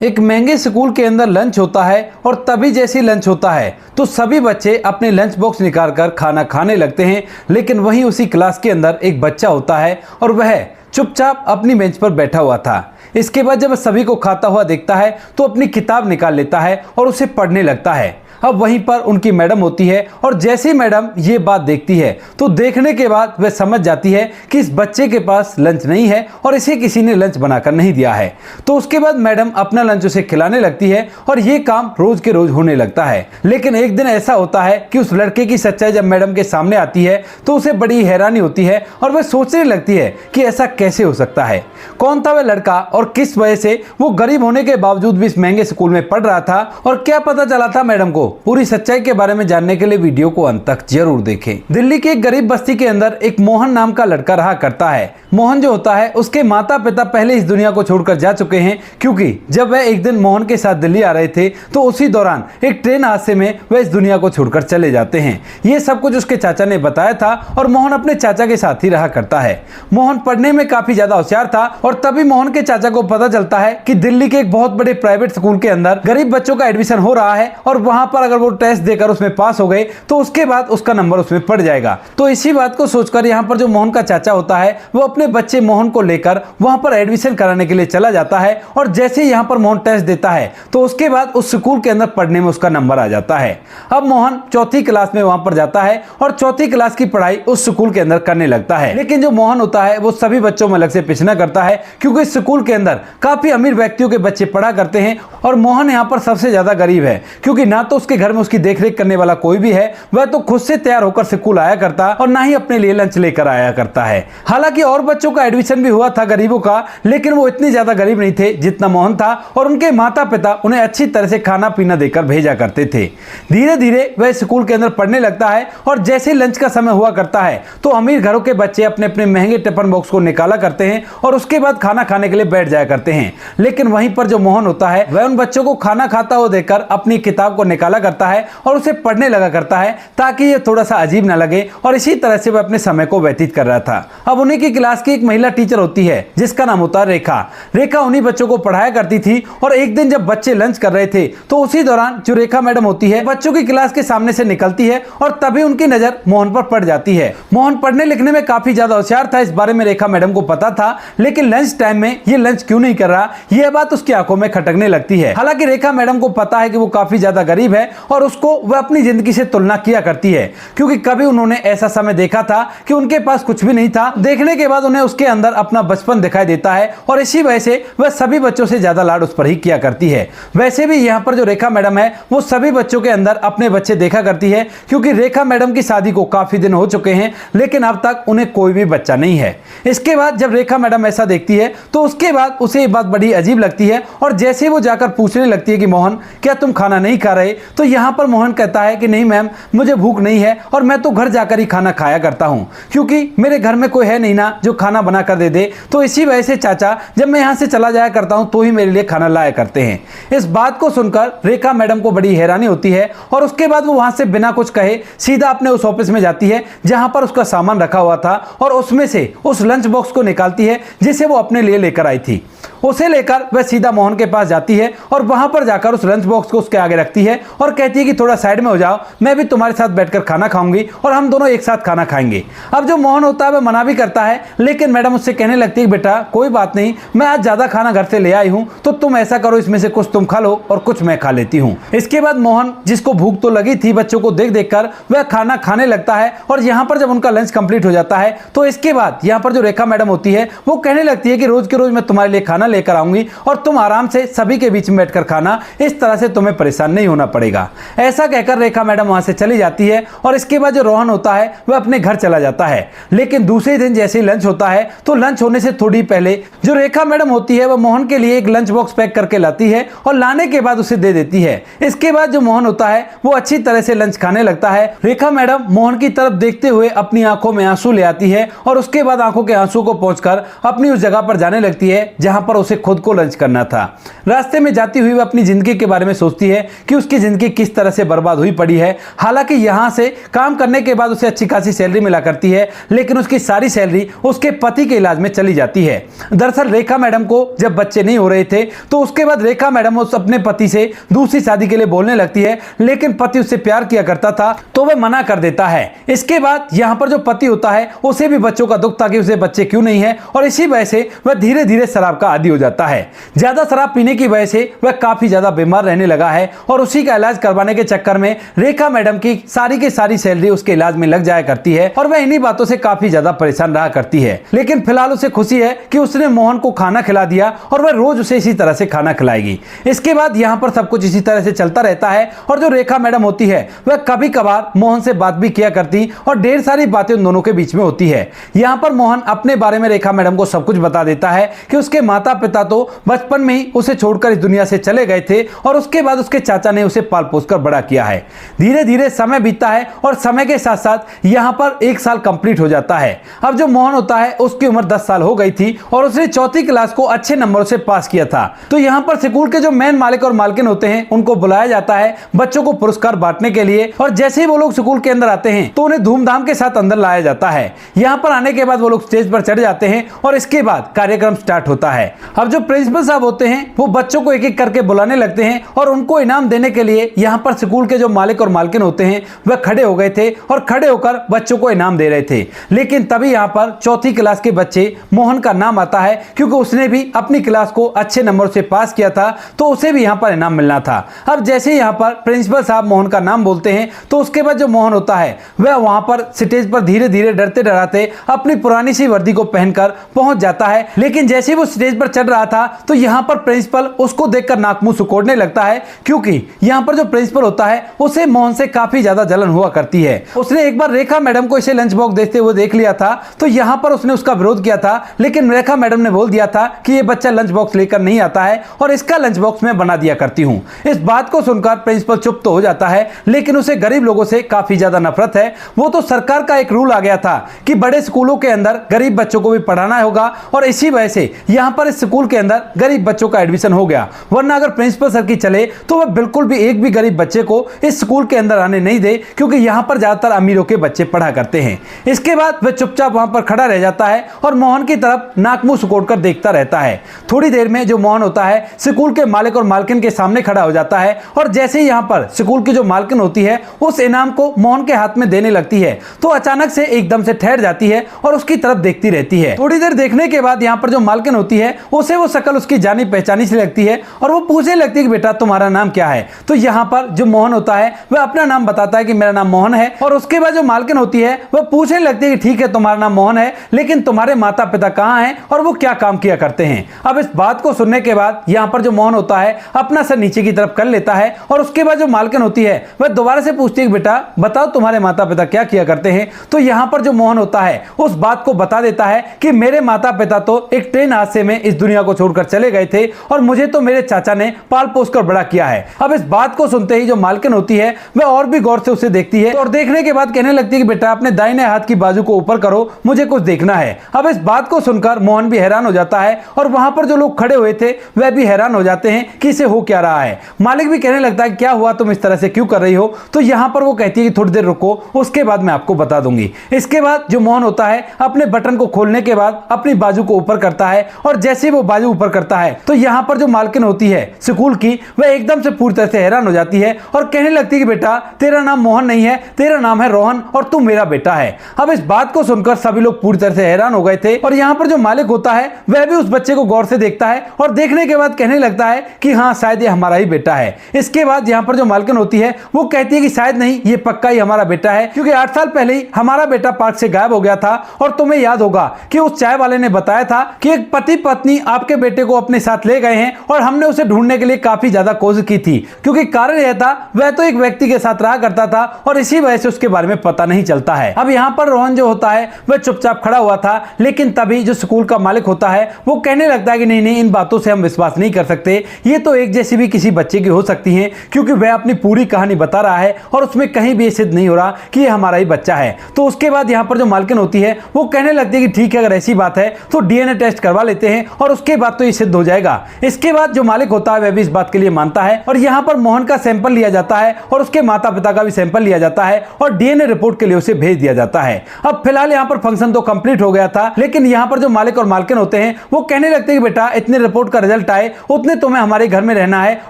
एक महंगे स्कूल के अंदर लंच होता है और तभी जैसे लंच होता है तो सभी बच्चे अपने लंच बॉक्स निकाल कर खाना खाने लगते हैं। लेकिन वहीं उसी क्लास के अंदर एक बच्चा होता है और वह चुपचाप अपनी बेंच पर बैठा हुआ था। इसके बाद जब सभी को खाता हुआ देखता है तो अपनी किताब निकाल लेता है और उसे पढ़ने लगता है। अब वहीं पर उनकी मैडम होती है और जैसे ही मैडम ये बात देखती है तो देखने के बाद वह समझ जाती है कि इस बच्चे के पास लंच नहीं है और इसे किसी ने लंच बनाकर नहीं दिया है। तो उसके बाद मैडम अपना लंच उसे खिलाने लगती है और ये काम रोज के रोज होने लगता है। लेकिन एक दिन ऐसा होता है कि उस लड़के की सच्चाई जब मैडम के सामने आती है तो उसे बड़ी हैरानी होती है और वह सोचने लगती है कि ऐसा कैसे हो सकता है। कौन था वह लड़का और किस वजह से वो गरीब होने के बावजूद भी इस महंगे स्कूल में पढ़ रहा था और क्या पता चला था मैडम को। पूरी सच्चाई के बारे में जानने के लिए वीडियो को अंत तक जरूर देखें। दिल्ली की एक गरीब बस्ती के अंदर एक मोहन नाम का लड़का रहा करता है। मोहन जो होता है उसके माता पिता पहले इस दुनिया को छोड़कर जा चुके हैं, क्योंकि जब वह एक दिन मोहन के साथ दिल्ली आ रहे थे तो उसी दौरान एक ट्रेन हादसे में वह इस दुनिया को छोड़कर चले जाते हैं। ये सब कुछ उसके चाचा ने बताया था और मोहन अपने चाचा के साथ ही रहा करता है। मोहन पढ़ने में काफी ज्यादा होशियार था और तभी मोहन के चाचा को पता चलता है कि दिल्ली के एक बहुत बड़े प्राइवेट स्कूल के अंदर गरीब बच्चों का एडमिशन हो रहा है और वहां पर अगर वो टेस्ट देकर उसमें पास हो गए तो उसके बाद उसका नंबर उसमें पड़ जाएगा। तो इसी बात को सोचकर यहाँ पर जो मोहन का चाचा होता है वो अपने बच्चे मोहन को लेकर वहां पर एडमिशन कराने के लिए चला जाता है और जैसे ही यहाँ पर मोहन टेस्ट देता है तो उसके बाद उस स्कूल के अंदर पढ़ने में उसका नंबर आ जाता है। अब मोहन चौथी क्लास में वहां पर जाता है और चौथी क्लास की पढ़ाई उस स्कूल के अंदर करने लगता है। लेकिन जो मोहन होता है वो सभी बच्चों में अलग से पिछड़ा करता है, क्योंकि इस स्कूल के अंदर काफी अमीर व्यक्तियों के बच्चे पढ़ा करते हैं और मोहन यहाँ पर सबसे ज्यादा गरीब है, क्योंकि ना तो उसके घर में उसकी देखरेख करने वाला कोई भी है, वह तो खुद से तैयार होकर स्कूल आया करता और ना ही अपने लिए लंच लेकर आया करता है। हालांकि और बच्चों का एडमिशन भी हुआ था गरीबों का, लेकिन वो इतनी ज्यादा गरीब नहीं थे जितना मोहन था और उनके माता पिता उन्हें अच्छी तरह से खाना पीना देकर भेजा करते थे। धीरे धीरे वह स्कूल के अंदर पढ़ने लगता है और जैसे लंच का समय हुआ करता है तो अमीर घरों के बच्चे अपने अपने महंगे टिफिन बॉक्स को निकाला करते हैं और उसके बाद खाना खाने के लिए बैठ जाया करते हैं। लेकिन वहीं पर जो मोहन होता है वह उन बच्चों को खाना खाता हुआ देखकर अपनी किताब को निकाला करता है और उसे पढ़ने लगा करता है ताकि ये थोड़ा सा अजीब ना लगे, और इसी तरह से वह अपने समय को व्यतीत कर रहा था। अब उन्हीं की क्लास की एक महिला टीचर होती है जिसका नाम होता है रेखा। रेखा उन्हीं बच्चों को पढ़ाया करती थी और एक दिन जब बच्चे लंच कर रहे थे तो उसी दौरान जो रेखा मैडम होती है बच्चों की क्लास के सामने से निकलती है और तभी उनकी नजर मोहन पर पड़ जाती है। मोहन पढ़ने लिखने में काफी ज्यादा होशियार था, इस बारे में रेखा मैडम को पता था, लेकिन लंच टाइम में ये लंच क्यों नहीं कर रहा यह बात उसकी आंखों में खटकने लगती है। हालांकि रेखा मैडम को पता है कि वो काफी ज्यादा गरीब है और उसको वह अपनी जिंदगी से तुलना किया करती है, क्योंकि कभी उन्होंने ऐसा समय देखा था कि उनके पास कुछ भी नहीं था। देखने के बाद उन्हें उसके अंदर अपना बचपन दिखाई देता है और इसी वजह से वह सभी बच्चों से ज्यादा लाड उस पर ही किया करती है। वैसे भी यहाँ पर जो रेखा मैडम है वो सभी बच्चों के अंदर अपने बच्चे देखा करती है, क्योंकि रेखा मैडम की शादी को काफी दिन हो चुके हैं लेकिन अब तक उन्हें कोई भी बच्चा नहीं है। इसके बाद जब रेखा मैडम ऐसा देखती है तो उसके बाद उसे ये बात बड़ी अजीब लगती है और जैसे वो जाकर पूछने लगती है कि मोहन क्या तुम खाना नहीं खा रहे, तो यहाँ पर मोहन कहता है कि नहीं मैम, मुझे भूख नहीं है और मैं तो घर जाकर ही खाना खाया करता हूँ, क्योंकि मेरे घर में कोई है नहीं ना जो खाना बना कर दे दे। तो इसी वजह से चाचा जब मैं यहाँ से चला जाया करता हूँ तो ही मेरे लिए खाना लाया करते हैं। इस बात को सुनकर रेखा मैडम को बड़ी हैरानी होती है और उसके बाद वो वहां से बिना कुछ कहे सीधा अपने उस ऑफिस में जाती है जहां पर उसका सामान रखा हुआ था और उसमें से उस लंच बॉक्स को निकालती है जिसे वो अपने लिए लेकर आई थी। उसे लेकर वह सीधा मोहन के पास जाती है और वहां पर जाकर उस लंच बॉक्स को उसके आगे रखती है और कहती है कि थोड़ा साइड में हो जाओ, मैं भी तुम्हारे साथ बैठकर खाना खाऊंगी और हम दोनों एक साथ खाना खाएंगे। अब जो मोहन होता है वह मना भी करता है, लेकिन मैडम उससे कहने लगती है बेटा कोई बात नहीं, मैं आज ज्यादा खाना घर से ले आई हूं तो तुम ऐसा करो इसमें से कुछ तुम खा लो और कुछ मैं खा लेती हूँ। इसके बाद मोहन, जिसको भूख तो लगी थी बच्चों को देख देख कर, वह खाना खाने लगता है और यहाँ पर जब उनका लंच कंप्लीट हो जाता है तो इसके बाद यहाँ पर जो रेखा मैडम होती है वो कहने लगती है कि रोज के रोज मैं तुम्हारे लिए खाना लेकर आऊंगी और तुम आराम से सभी के बीच में बैठकर खाना, इस तरह से तुम्हें परेशान नहीं होना पड़ेगा। ऐसा कहकर रेखा मैडम वहां से चली जाती है और इसके बाद जो रोहन होता है वह अपने घर चला जाता है। लेकिन दूसरे दिन जैसे ही लंच होता है तो लंच होने से थोड़ी पहले जो रेखा मैडम होती है वह मोहन के लिए एक लंच बॉक्स पैक करके लाती है और लाने के बाद उसे दे देती है। इसके बाद जो मोहन होता है वो अच्छी तरह से लंच खाने लगता है। रेखा मैडम मोहन की तरफ देखते हुए अपनी आंखों में आंसू ले आती है और उसके बाद आंखों के आंसू को पोंछकर अपनी उस जगह पर जाने लगती है जहां यहाँ पर उसे खुद को लंच करना था। रास्ते में जाती हुई वह अपनी जिंदगी के बारे में सोचती है कि उसकी जिंदगी किस तरह से बर्बाद हुई पड़ी है। हालांकि यहाँ से काम करने के बाद उसे अच्छी खासी सैलरी मिला करती है, लेकिन उसकी सारी सैलरी उसके पति के इलाज में चली जाती है। दरअसल रेखा मैडम को जब बच्चे नहीं हो रहे थे तो उसके बाद रेखा मैडम उस अपने पति से दूसरी शादी के लिए बोलने लगती है, लेकिन पति उससे प्यार किया करता था तो वह मना कर देता है। इसके बाद यहाँ पर जो पति होता है उसे भी बच्चों का दुख था कि उसे बच्चे क्यों नहीं है, और इसी वजह से वह धीरे धीरे शराब का आदी हो जाता है। ज्यादा शराब पीने की वजह से वह काफी ज्यादा बीमार रहने लगा है और उसी का इलाज करवाने के चक्कर में रेखा मैडम की सारी सैलरी उसके इलाज में लग जाया करती है और वह इन्हीं बातों से काफी ज्यादा परेशान रहा करती है। लेकिन फिलहाल उसे खुशी है कि उसने मोहन को खाना खिला दिया और वह रोज उसे इसी तरह से खाना खिलाएगी। इसके बाद यहाँ पर सब कुछ इसी तरह से चलता रहता है और जो रेखा मैडम होती है वह कभी कभार मोहन से बात भी किया करती और ढेर सारी बातें उन दोनों के बीच में होती है। यहाँ पर मोहन अपने बारे में रेखा मैडम को सब कुछ बता देता है कि उसके माता पिता तो बचपन में ही उसे छोड़कर इस दुनिया से चले गए थे और उसके बाद उसके चाचा ने उसे पाल पोस कर बड़ा किया है। धीरे धीरे समय बीतता है और समय के साथ साथ यहाँ पर 1 साल कंप्लीट हो जाता है। अब जो मोहन होता है उसकी उम्र 10 साल हो गई थी और उसने 4th क्लास को अच्छे नंबरों से पास किया था। तो यहाँ पर स्कूल के जो मेन मालिक और मालकिन होते हैं उनको बुलाया जाता है बच्चों को पुरस्कार बांटने के लिए, और जैसे ही वो लोग स्कूल के अंदर आते हैं तो उन्हें धूमधाम के साथ अंदर लाया जाता है। यहाँ पर आने के बाद वो लोग स्टेज पर चढ़ जाते हैं और इसके बाद कार्यक्रम स्टार्ट होता है। अब जो प्रिंसिपल साहब होते हैं वो बच्चों को एक एक करके बुलाने लगते हैं और उनको इनाम देने के लिए यहाँ पर स्कूल के जो मालिक और मालकिन होते हैं वह खड़े हो गए थे और खड़े होकर बच्चों को इनाम दे रहे थे। लेकिन तभी यहाँ पर 4th क्लास के बच्चे मोहन का नाम आता है, क्योंकि उसने भी अपनी क्लास को अच्छे नंबर से पास किया था तो उसे भी यहाँ पर इनाम मिलना था। अब जैसे यहाँ पर प्रिंसिपल साहब मोहन का नाम बोलते हैं तो उसके बाद जो मोहन होता है वह वहां पर स्टेज पर धीरे धीरे डरते डराते अपनी पुरानी सी वर्दी को पहनकर पहुंच जाता है। लेकिन जैसे वो स्टेज पर चढ़ रहा था तो यहाँ पर प्रिंसिपल उसको देखकर नाक मुंह सुकोड़ने लगता है, क्योंकि यहाँ पर जो प्रिंसिपल होता है उसे मोहन से काफी ज्यादा जलन हुआ करती है। उसने एक बार रेखा मैडम को इसे लंच बॉक्स देते हुए देख लिया था तो यहाँ पर उसने उसका विरोध किया था, लेकिन रेखा मैडम ने बोल दिया था कि ये बच्चा लंच बॉक्स लेकर नहीं आता है और इसका लंच बॉक्स मैं बना दिया करती हूँ। इस बात को सुनकर प्रिंसिपल चुप तो हो जाता है, लेकिन उसे गरीब लोगों से काफी ज्यादा नफरत है। वो तो सरकार का एक रूल आ गया था कि बड़े स्कूलों के अंदर गरीब बच्चों को भी पढ़ाना होगा और इसी वजह से यहाँ पर इस स्कूल के अंदर गरीब बच्चों का एडमिशन हो गया। वरना अगर प्रिंसिपल सर की चले तो वह बिल्कुल भी एक भी गरीब बच्चे को इस स्कूल के अंदर आने नहीं दे, क्योंकि यहाँ पर ज्यादातर अमीरों के बच्चे पढ़ा करते हैं। इसके बाद वह चुपचाप वहां पर खड़ा रह जाता है और मोहन की तरफ नाक मुंह सुकोड़कर देखता रहता है। थोड़ी देर में जो मोहन होता है स्कूल के मालिक और मालकिन के सामने खड़ा हो जाता है और जैसे ही यहाँ पर स्कूल की जो मालकिन होती है उस इनाम को मोहन के हाथ में देने लगती है तो अचानक से एकदम से ठहर जाती है और उसकी तरफ देखती रहती है। थोड़ी देर देखने के बाद यहाँ पर जो मालकिन होती है उसे वो शक्ल उसकी जानी पहचानी सी लगती है और वो पूछने लगती है कि बेटा तुम्हारा नाम क्या है। तो यहाँ पर जो मोहन होता है वह अपना नाम बताता है कि मेरा नाम मोहन है, और उसके बाद जो मालकिन होती है वह पूछने लगती है कि ठीक है तुम्हारा नाम मोहन है, लेकिन तुम्हारे माता पिता कहाँ हैं और वो क्या काम किया करते हैं। अब इस बात को सुनने के बाद यहाँ पर जो मोहन होता है अपना सर नीचे की तरफ कर लेता है और उसके बाद जो मालकिन होती है वह दोबारा से पूछती है कि बेटा बताओ तुम्हारे माता पिता क्या किया करते हैं। तो यहाँ पर जो मोहन होता है उस बात को बता देता है कि मेरे माता पिता तो एक ट्रेन हादसे में इस दुनिया को छोड़कर चले गए थे और मुझे तो मेरे चाचा ने पाल पोस कर बड़ा किया है। अब इस बात को सुनते ही जो मालकिन होती है वह और भी गौर से उसे देखती है और देखने के बाद कहने लगती है कि बेटा अपने दाहिने हाथ की बाजू को ऊपर करो, मुझे कुछ देखना है। अब इस बात को सुनकर मोहन भी हैरान हो जाता है और वहां पर जो लोग खड़े हुए थे वह भी हैरान हो जाते हैं कि इसे हो क्या रहा है। मालिक भी कहने लगता है क्या हुआ, तुम इस तरह से क्यों कर रही हो। तो यहाँ पर वो कहती है कि थोड़ी देर रुको, उसके बाद मैं आपको बता दूंगी। इसके बाद जो मोहन होता है अपने बटन को खोलने के बाद अपनी बाजू को ऊपर करता है और जैसे ही वो बाजू ऊपर करता है तो यहाँ पर जो मालकिन होती है स्कूल की वह एकदम से पूरी तरह से हैरान हो जाती है और कहने लगती है कि बेटा तेरा नाम मोहन नहीं है, तेरा नाम है रोहन और तू मेरा बेटा है। अब इस बात को सुनकर सभी लोग पूरी तरह से हैरान हो गए थे और यहाँ पर जो मालिक होता है वह भी उस बच्चे को गौर से देखता है और देखने के बाद कहने लगता है कि हाँ शायद ये हमारा ही बेटा है। इसके बाद यहाँ पर जो मालकिन होती है वो कहती है कि शायद नहीं, ये पक्का ही हमारा बेटा है, क्योंकि 8 साल पहले ही हमारा बेटा पार्क से गायब हो गया था और तुम्हें याद होगा कि उस चाय वाले ने बताया था कि एक पति पत्नी आपके बेटे को अपने साथ ले गए हैं और हमने उसे ढूंढने के लिए काफी ज्यादा कोशिश की थी, क्योंकि कारण यह था वह तो एक व्यक्ति के साथ रहा करता था और इसी वजह से उसके बारे में पता नहीं चलता है। अब यहाँ पर रोहन जो होता है वह चुपचाप खड़ा हुआ था, लेकिन तभी जो स्कूल का मालिक होता है वो कहने लगता है कि नहीं, इन बातों से हम विश्वास नहीं कर सकते, ये तो एक जैसी भी किसी बच्चे की हो सकती है, क्योंकि वह अपनी पूरी कहानी बता रहा है और उसमें कहीं भी सिद्ध नहीं हो रहा कि ये हमारा ही बच्चा है। तो उसके बाद यहाँ पर जो मालकिन होती है वो कहने लगती है कि ठीक है, अगर ऐसी बात है तो डीएनए टेस्ट करवा लेते हैं और उसके बाद तो ये सिद्ध हो जाएगा। इसके बाद जो मालिक होता है वह भी इस बात के लिए मानता है और यहाँ पर मोहन का सैंपल लिया जाता है और उसके माता पिता का भी सैंपल लिया जाता है और डीएनए रिपोर्ट के लिए उसे भेज दिया जाता है। अब फिलहाल यहाँ पर फंक्शन तो कंप्लीट हो गया था, लेकिन यहाँ पर जो मालिक और मालकिन होते हैं वो कहने लगते हैं कि बेटा इतने रिपोर्ट का रिजल्ट आए उतने तुम्हें हमारे घर में रहना है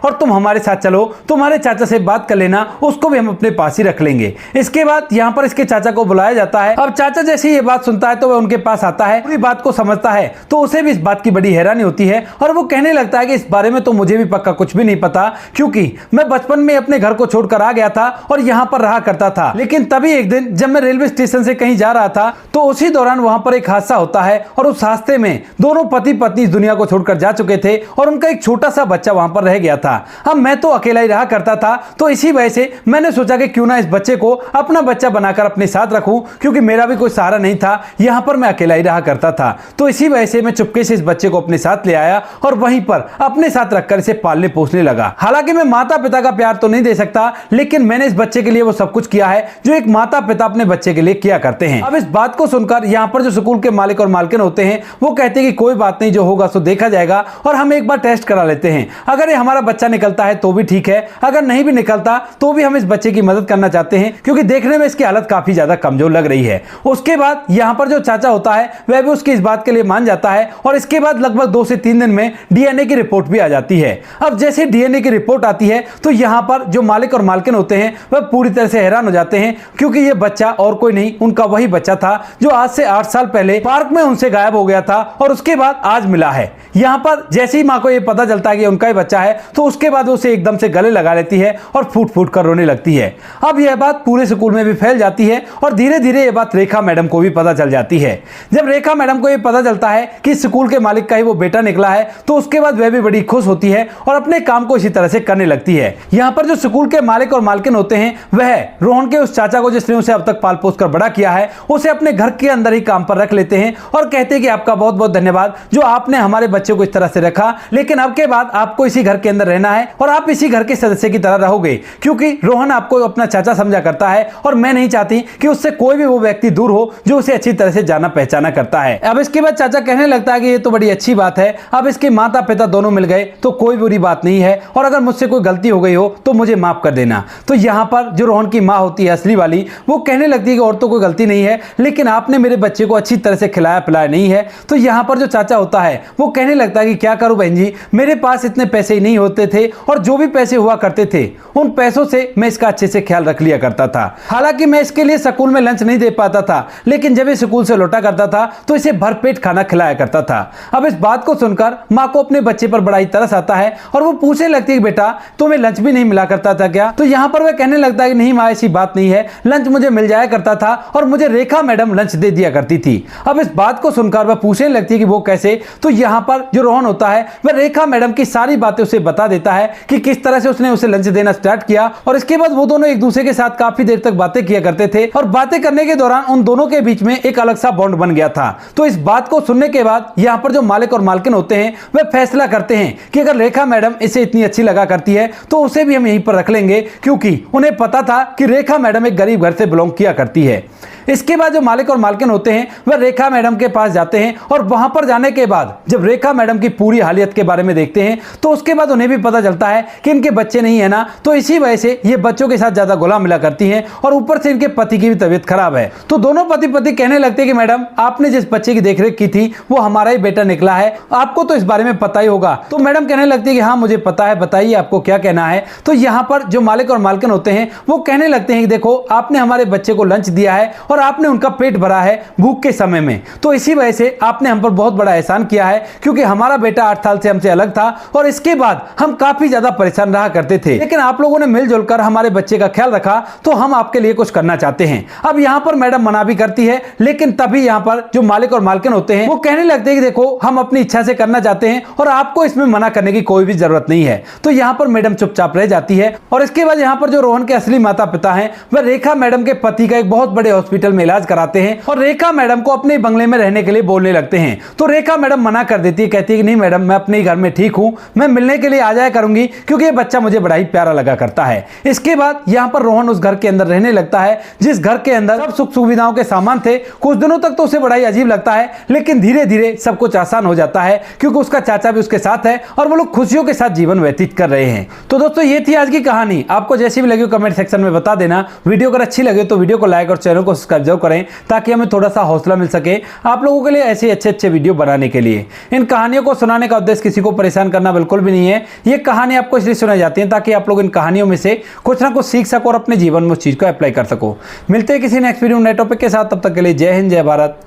और तुम हमारे साथ चलो, तुम्हारे चाचा से बात कर लेना, उसको भी हम अपने पास ही रख लेंगे। इसके बाद यहाँ पर इसके चाचा को बुलाया जाता है। अब चाचा जैसे ये बात सुनता है तो वह उनके पास आता है, पूरी बात को समझता है तो उसे भी इस बात की बड़ी हैरानी होती है और वो कहने लगता है कि इस बारे में तो मुझे भी पक्का कुछ भी नहीं पता, क्योंकि मैं बचपन में अपने घर को छोड़कर आ गया था और यहाँ पर रहा करता था। लेकिन तभी एक दिन जब मैं रेलवे स्टेशन से कहीं जा रहा था तो उसी दौरान वहां पर एक हादसा होता है और उस हादसे में दोनों पति पत्नी इस दुनिया को छोड़कर जा चुके थे और उनका एक छोटा सा बच्चा वहां पर रह गया था। अब मैं तो अकेला ही रहा करता था, तो इसी वजह से मैंने सोचा कि क्यों ना इस बच्चे को अपना बच्चा बनाकर अपने साथ रखूं, क्योंकि मेरा भी कोई सहारा नहीं था, यहां पर मैं अकेला ही रहा करता था। तो इसी वजह से मैं चुपके से इस बच्चे को अपने साथ ले आया और वहीं पर अपने साथ रखकर इसे पालने पोसने लगा। हालांकि मैं माता पिता का प्यार तो नहीं दे सकता, लेकिन मैंने इस बच्चे के लिए वो सब कुछ किया है जो एक माता पिता अपने बच्चे के लिए किया करते हैं। अब इस बात को सुनकर यहाँ पर जो स्कूल के मालिक और मालकिन होते हैं वो कहते हैं कि कोई बात नहीं, जो होगा सो देखा जाएगा और हम एक बार टेस्ट करा लेते हैं। अगर ये हमारा बच्चा निकलता है तो भी ठीक है, अगर नहीं भी निकलता तो भी हम इस बच्चे की मदद करना चाहते हैं, क्योंकि देखने में इसकी हालत काफी ज्यादा कमजोर लग रही है। उसके बाद यहाँ पर जो चाचा होता है वह भी उसकी इस बात के लिए मान जाता है और इसके बाद लगभग 2 से 3 दिन में डीएनए की रिपोर्ट भी आ जाती है। अब जैसे डीएनए की रिपोर्ट आती है तो यहाँ पर जो मालिक और मालकिन होते हैं वह पूरी तरह से हैरान हो जाते हैं, क्योंकि ये बच्चा और कोई नहीं, उनका वही बच्चा था जो आज से 8 साल पहले पार्क में उनसे गायब हो गया था और उसके बाद आज मिला है। यहाँ पर जैसे ही माँ को ये पता चलता है कि उनका ही बच्चा है तो उसके बाद उसे एकदम से गले लगा लेती है और फूट फूट कर रोने लगती है। अब यह बात पूरे स्कूल में भी फैल जाती है और धीरे धीरे यह बात रेखा मैडम को भी पता चल जाती है। जब रेखा मैडम को यह पता चलता है कि स्कूल के मालिक का ही वो बेटा निकला है तो उसके बाद वह भी बड़ी खुश होती है और अपने काम को इसी तरह से करने लगती है। यहाँ पर जो स्कूल के मालिक और मालकिन होते हैं वह रोहन के उस चाचा को जिसने उसे अब तक पाल पोस कर बड़ा किया है उसे अपने घर के अंदर ही काम पर रख लेते हैं और कहते हैं कि आपका बहुत बहुत धन्यवाद जो आपने हमारे बच्चे को इस तरह से रखा, लेकिन अब के बाद आपको इसी घर के अंदर रहना है और आप इसी घर के सदस्य की तरह रहोगे, क्योंकि रोहन आपको अपना चाचा समझा करता है और मैं नहीं चाहती कि उससे कोई भी वो व्यक्ति दूर हो जो उसे अच्छी तरह से जाना पहचाना करता है। अब इसके बाद चाचा कहने लगता है कि ये तो बड़ी अच्छी बात है, अब इसके माता पिता दोनों मिल गए तो कोई बुरी बात नहीं है और अगर मुझसे कोई गलती हो गई हो तो मुझे माफ कर देना। तो यहाँ पर जो रोहन की माँ होती है असली वाली, वो कहने लगती है कि और तो कोई गलती नहीं है, लेकिन आपने मेरे बच्चे को अच्छी तरह से खिलाया पिलाया नहीं है। तो यहाँ पर जो चाचा होता है वो कहने लगता है कि क्या करूं बहन जी, मेरे पास इतने पैसे ही नहीं होते थे और जो भी पैसे हुआ करते थे उन पैसों से मैं इसका अच्छे से ख्याल रख लिया करता था। हालांकि मैं इसके लिए स्कूल में लंच नहीं दे पाता था, लेकिन जब ये स्कूल से लौटा करता था तो इसे भरपेट खाना खिलाया करता था। अब इस बात को सुनकर माँ को अपने बच्चे पर बड़ा ही तरस आता है और वो पूछने लगती है बेटा तुम्हें लंच भी नहीं मिला करता था क्या? तो यहाँ पर वह कहने लगता है कि नहीं माँ ऐसी बात नहीं है, लंच मुझे मिल जाया करता था और मुझे रेखा मैडम लंच दे दिया करती थी। अब इस बात को सुनकर वह पूछने लगती है कि वो कैसे? तो यहाँ पर जो रोहन होता है वह रेखा मैडम की सारी बातें उसे बता देता है कि किस तरह से उसने उसे लंच देना स्टार्ट किया और इसके बाद वो दोनों एक दूसरे के साथ काफी देर तक बातें किया करते थे और बातें करने के दौरान उन दोनों के बीच में एक अलग सा बॉन्ड बन गया था। तो इस बात को सुनने के बाद यहाँ पर जो मालिक और मालकिन होते हैं वह फैसला करते हैं कि अगर रेखा मैडम इसे इतनी अच्छी लगा करती है तो उसे भी हम यहीं पर रख लेंगे, क्योंकि उन्हें पता था कि रेखा मैडम एक गरीब घर से बिलोंग किया करती है। इसके बाद जो मालिक और मालकिन होते हैं वह रेखा मैडम के पास जाते हैं और वहां पर जाने के बाद जब रेखा मैडम की पूरी हालियत के बारे में देखते हैं तो उसके बाद उन्हें भी पता चलता है कि इनके बच्चे नहीं है ना, तो इसी वजह से ये बच्चों के साथ ज्यादा घुला मिला करती हैं और ऊपर से इनके पति की भी तबीयत खराब है। तो दोनों पति कहने लगते हैं कि मैडम आपने जिस बच्चे की देखरेख की थी वो हमारा ही बेटा निकला है, आपको तो इस बारे में पता ही होगा। तो मैडम कहने लगती है कि हाँ मुझे पता है, बताइए आपको क्या कहना है। तो यहाँ पर जो मालिक और मालकिन होते हैं वो कहने लगते हैं कि देखो आपने हमारे बच्चे को लंच दिया है और आपने उनका पेट भरा है भूख के समय में, तो इसी वजह से आपने हम पर बहुत बड़ा एहसान किया है, क्योंकि हमारा बेटा 8 साल से हमसे अलग था और इसके बाद हम काफी ज्यादा परेशान रहा करते थे, लेकिन आप लोगों ने मिलजुल कर हमारे बच्चे का ख्याल रखा तो हम आपके लिए कुछ करना चाहते हैं। अब यहाँ पर मैडम मना भी करती है, लेकिन तभी यहाँ पर जो मालिक और मालकिन होते हैं वो कहने लगते हैं कि देखो हम अपनी इच्छा से करना चाहते हैं और आपको इसमें मना करने की कोई भी जरूरत नहीं है। तो यहाँ पर मैडम चुपचाप रह जाती है और इसके बाद यहाँ पर जो रोहन के असली माता पिता हैं वह रेखा मैडम के पति का एक बहुत बड़े हॉस्पिटल हॉस्पिटल में इलाज कराते हैं और रेखा मैडम को अपने बंगले में रहने के लिए बोलने लगते हैं। तो रेखा मैडम मना कर देती है, कहती है कि नहीं मैडम, मैं अपने घर में ठीक हूं, मैं मिलने के लिए आ जाया करूंगी क्योंकि ये बच्चा मुझे बड़ा ही प्यारा लगा करता है। इसके बाद यहाँ पर रोहन उस घर के अंदर रहने लगता है जिस घर के अंदर सब सुख सुविधाओं के सामान थे। कुछ दिनों तक तो उसे बड़ा ही अजीब लगता है, लेकिन धीरे धीरे सब कुछ आसान हो जाता है क्योंकि उसका चाचा भी उसके साथ है और वो लोग खुशियों के साथ जीवन व्यतीत कर रहे हैं। तो दोस्तों ये थी आज की कहानी। आपको जैसी भी लगी कमेंट सेक्शन में बता देना। वीडियो अगर अच्छी लगे तो वीडियो को लाइक और चैनल को सब्सक्राइब जरूर करें ताकि हमें थोड़ा सा हौसला मिल सके आप लोगों के लिए ऐसे अच्छे वीडियो बनाने के लिए। इन कहानियों को सुनाने का उद्देश्य किसी को परेशान करना बिल्कुल भी नहीं है। ये कहानी आपको इसलिए सुनाई जाती है ताकि आप लोग इन कहानियों में से कुछ ना कुछ सीख सको और अपने जीवन में उस चीज को अप्लाई कर सको। मिलते हैं किसी नेक्स्ट वीडियो नए टॉपिक के साथ, तब तक के लिए जय हिंद, जय भारत,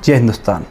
जय हिंदुस्तान।